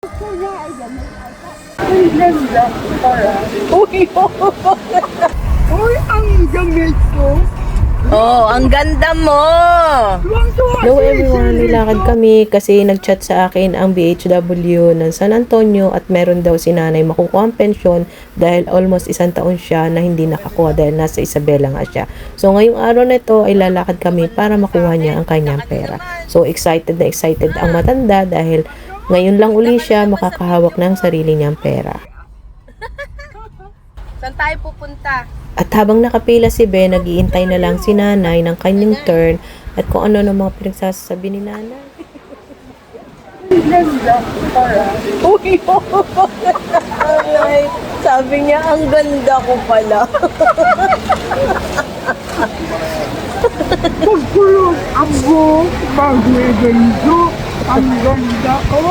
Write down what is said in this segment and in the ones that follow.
Ang ganda para. Uy, uy, ang gamit ko. Oh, ang ganda mo! Hello everyone, nilakad kami kasi nag-chat sa akin ang BHW ng San Antonio at meron daw si nanay makukuha ang pensyon dahil almost 1 taon siya na hindi nakakuha dahil nasa Isabela nga siya. So ngayong araw na ito ay lalakad kami para makuha niya ang kanyang pera. So excited na excited ang matanda dahil ngayon lang uli siya makakahawak ng sarili niyang pera. Saan tayo pupunta? At habang nakapila si Ben, nag-iintay na lang si nanay ng kanyang turn at kung ano ng mga pinagsasabi ni nanay. Ang ganda para. Uy, ay, sabi niya, ang ganda ko pala. Pagkulot ang buhok, magigando. Ang ganda ko.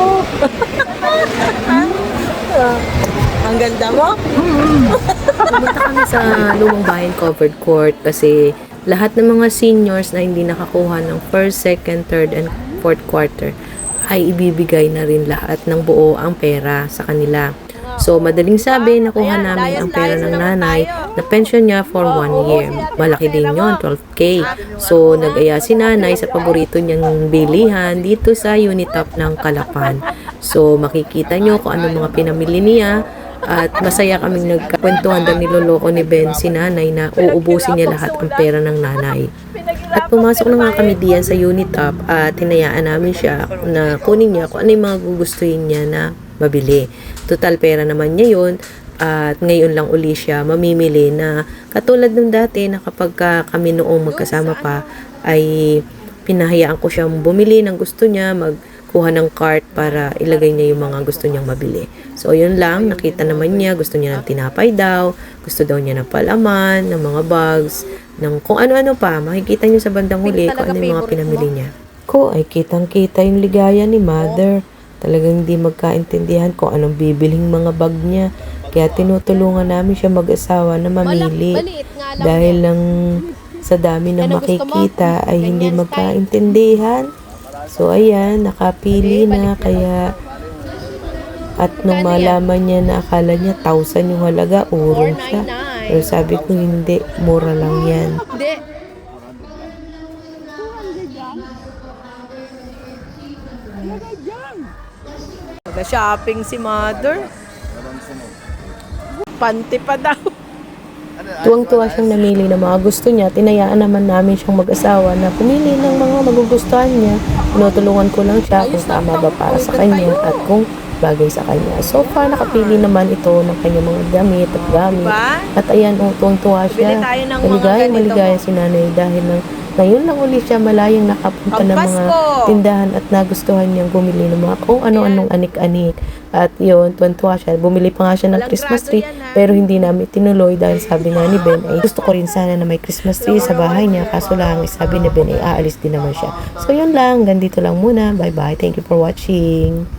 Ang ganda mo? Pumunta kami sa lumang bayan covered court kasi lahat ng mga seniors na hindi nakakuha ng first, second, third, and fourth quarter ay ibibigay na rin lahat ng buo ang pera sa kanila. So, madaling sabi, nakuha namin ang pera ng nanay na pension niya for 1 year. Malaki din yon, 12K. So, nag-aya si nanay sa paborito niyang bilihan dito sa Unitop ng Calapan. So, makikita nyo kung ano mga pinamili niya. At masaya kaming nagkakwentuhan dahil niloloko ni Ben si nanay na uubusin niya lahat ang pera ng nanay. At pumasok na nga kami diyan sa Unitop at hinayaan namin siya na kunin niya kung ano yung mga gugustuhin niya na mabili. Total pera naman niya yun at ngayon lang uli siya mamimili na katulad nung dati na kapag kami noong magkasama pa ay pinahayaan ko siyang bumili ng gusto niya, magkuha ng cart para ilagay niya yung mga gusto niyang mabili. So, yun lang. Nakita naman niya. Gusto niya ng tinapay daw. Gusto daw niya ng palaman, ng mga bags, ng kung ano-ano pa. Makikita niyo sa bandang huli kung ano yung mga pinamili niya. Ko ay kitang-kita yung ligaya ni Mother. Talagang hindi magkaintindihan kung anong bibiling mga bag niya. Kaya tinutulungan namin siya mag-asawa na mamili. Dahil lang sa dami na makikita ay hindi magkaintindihan. So, ayan, nakapili na. Kaya at nung malaman niya na akala niya 1,000 yung halaga, urong siya. Pero sabi ko hindi, mura lang yan. Hindi. Mag-shopping si Mother. Panty pa daw. Tuwang-tuwa siyang namili ng mga gusto niya. Tinayaan naman namin siyang mag-asawa na pumili ng mga magugustuhan niya. Tinutulungan ko lang siya kung tama ba para sa kanya at kung bagay sa kanya. So far, nakapili naman ito ng kanyang mga damit at gamit. At ayan, tuwang-tuwa siya. Maligaya si nanay dahil ngayon lang uli siya malayang nakapunta ng mga tindahan at nagustuhan niyang bumili ng mga kung ano-anong anik-anik. At yun, tuwan-tuwa siya. Bumili pa nga siya ng Christmas tree pero hindi namin tinuloy dahil sabi nga ni Ben ay gusto ko rin sana na may Christmas tree sa bahay niya kaso lang sabi ni Ben ay aalis din naman siya. So yun lang, ganito lang muna. Bye-bye. Thank you for watching.